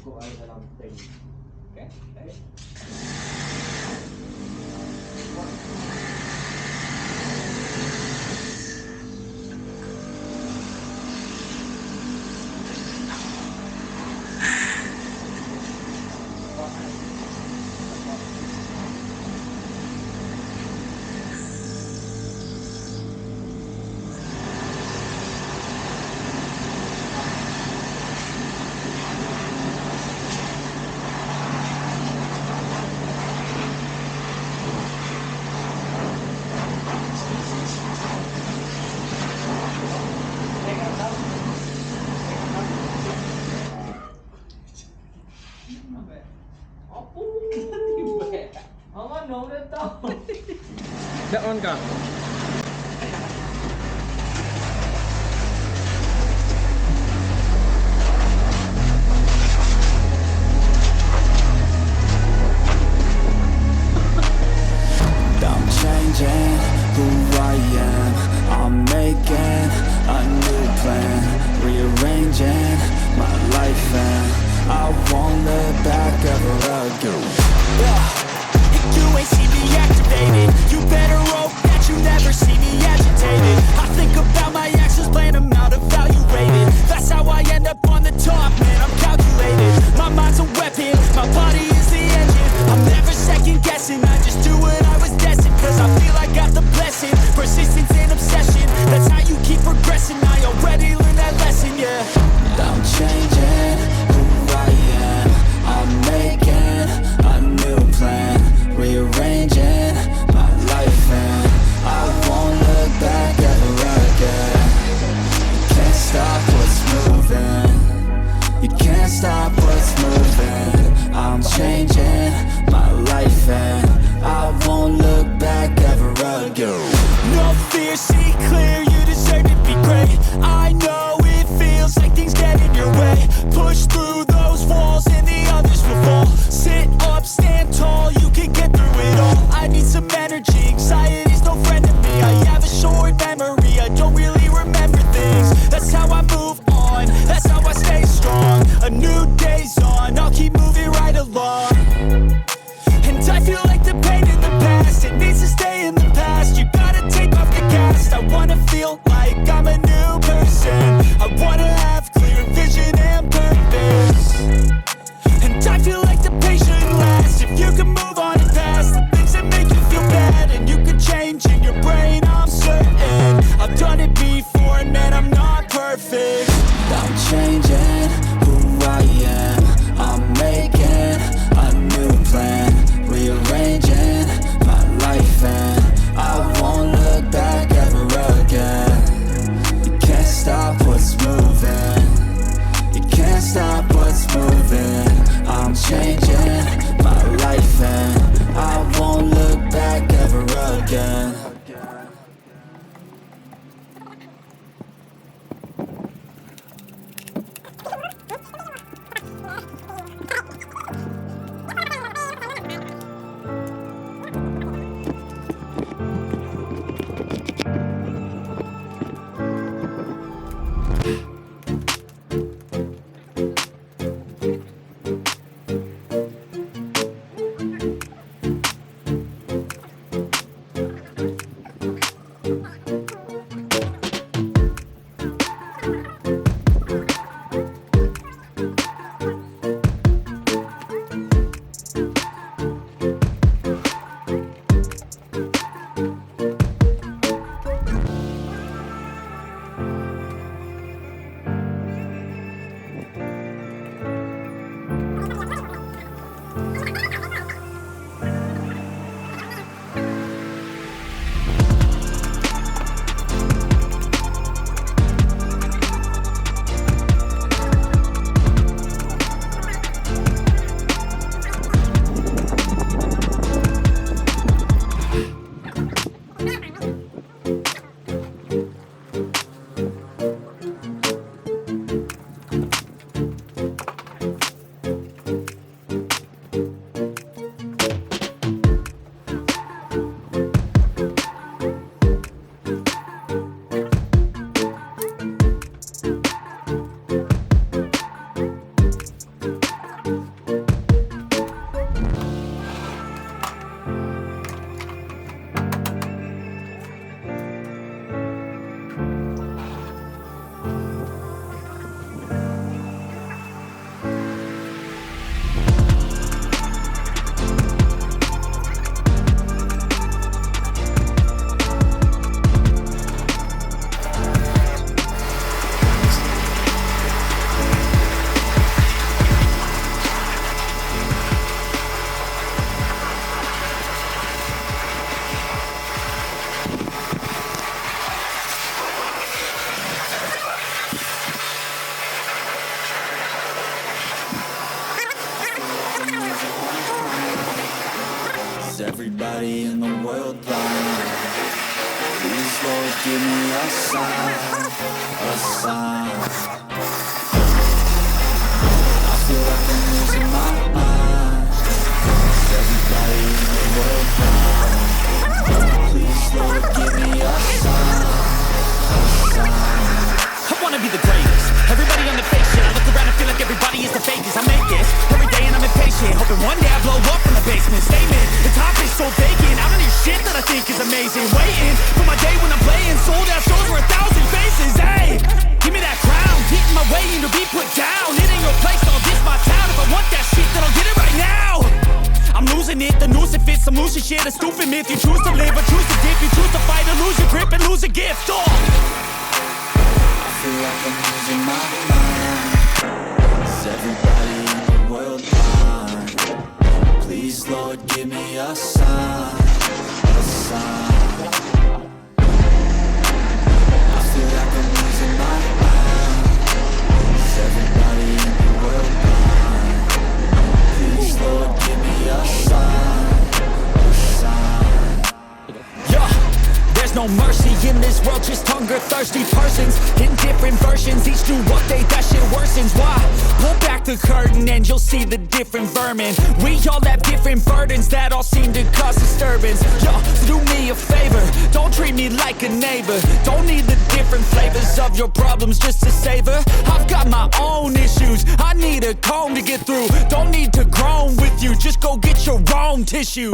ko ay dalam tingin. Okay? Okay? Dak on ka? I'm changing who I am. I'm making a new plan, rearranging my life, and I won't look back ever again. You ain't see me activated. You better hope that you never see me agitated. I think about my actions, plan them out, evaluated. That's how I end up on the top, man, I'm calculated. My mind's a weapon, my body is the engine. I'm never second guessing, I just do what I was destined. Cause I feel I got the blessing, persistence and obsession. That's how you keep progressing, I already learned that lesson, yeah. I'm changing who I am. I'm making a everybody in the world blind. Please, Lord, give me a sign, a sign. I feel like I'm losing my mind. Is everybody in the world blind? Please, Lord, give me a sign, a sign. I wanna be the greatest. Everybody on the fake shit. I look around and feel like everybody is the fakest. I make this every day and I'm impatient, hoping one day I blow up from the basement. Statement, the top is so vacant. I don't hear shit that I think is amazing. Waiting for my day when I'm playing sold out shows for 1,000 faces. Hey, give me that crown, hitting my way in to be put down. It ain't your place, I'll diss my town. If I want that shit, then I'll get it right now. I'm losing it, the noose it fits. I'm losing shit, a stupid myth. You choose to live or choose to dip. You choose to fight or lose your grip and lose a gift. Oh. I feel like I'm losing my mind. Is everybody in the world blind? Please, Lord, give me a sign, a sign. I feel like I'm losing my mind. Is everybody in the world blind? Please, Lord, give me a sign, a sign. Yeah, there's no mercy in this world, just hunger-thirsty persons in different versions, each new update, that shit worsens. Why? Pull back the curtain and you'll see the different vermin. We all have different burdens that all seem to cause disturbance. Yo, so do me a favor, don't treat me like a neighbor. Don't need the different flavors of your problems just to savor. I've got my own issues, I need a comb to get through. Don't need to groan with you, just go get your own tissue.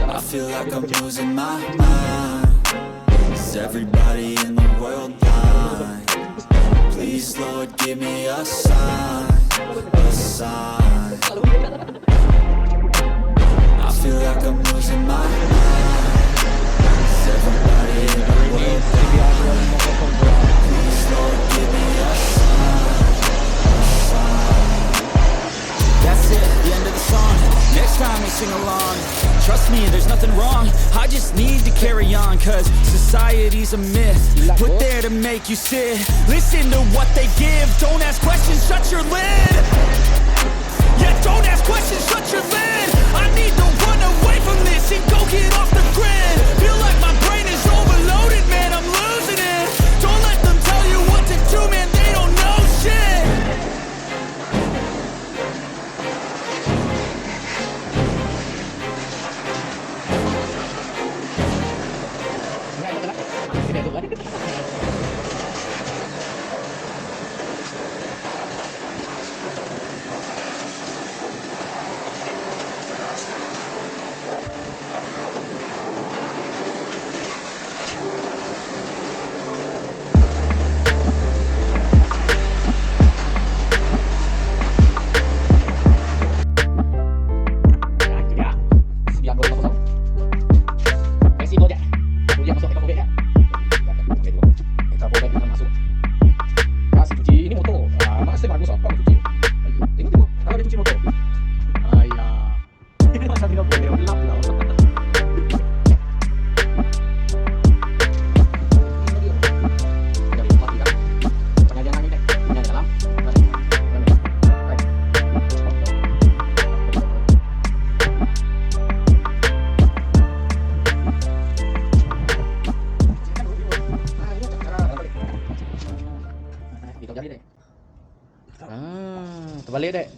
I feel like I'm losing my mind. Is everybody in the world blind? Please, Lord, give me a sign, a sign. I feel like I'm losing my mind. Is everybody in the world blind? Please, Lord, give me a sign, a sign. That's it, the end of the song. Next time we sing along. Trust me, there's nothing wrong. I just need to carry on, cause society's a myth, put there to make you sit. Listen to what they give. Don't ask questions, shut your lid. Yeah, don't ask questions, shut your lid. I need to run away from this and go get off the grid. Feel like my brain is overloaded, man, I'm losing it. Don't let them tell you what to do, man, they don't know shit.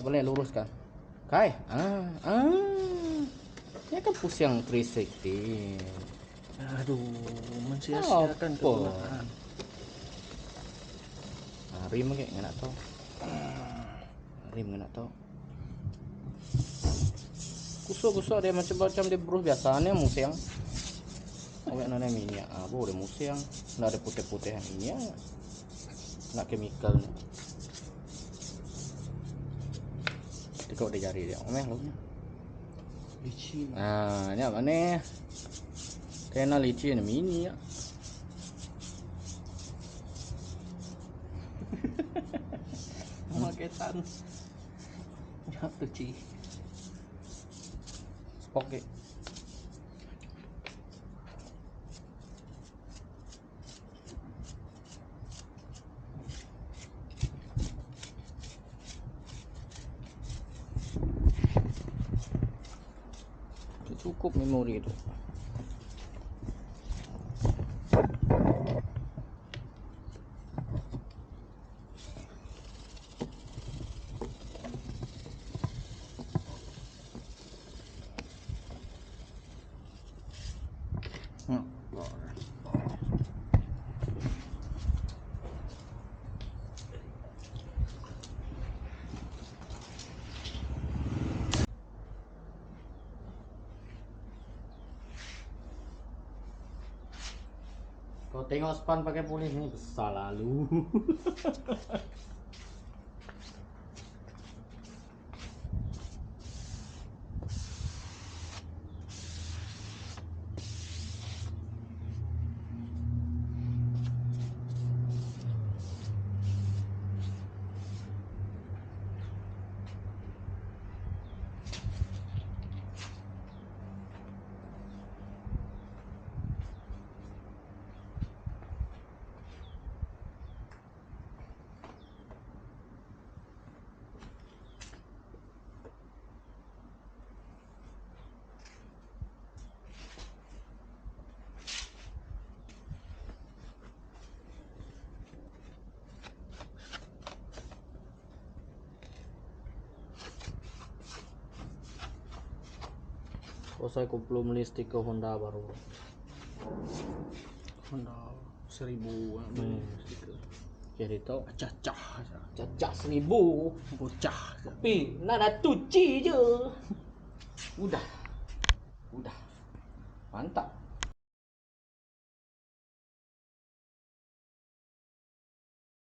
Terbalik luruskan. Kai. Ini kan push yang 360. Aduh, mensia-siakan kegunaan. Rim ke enggak nak tahu. Rim enggak nak tahu. Kusuk dia macam dia bro biasanya musang. Awak nak minyak. Boleh musang. Nak ada putih-putih minyak. Nak chemical ni. Kau dia jari dia. Omeh lu. Licin. Ni apa ni? Kena licin mini ya. Maketan. Jatuh ci. Oke. Cukup memori tu. Kau tengok span pakai polis ni besar lalu. Oh, saya belum beli stiker Honda baru. Honda 1000 stiker. Jadi tahu Cacah. cacak 1000. Bocah. Tapi nak cuci je. Udah. Mantap.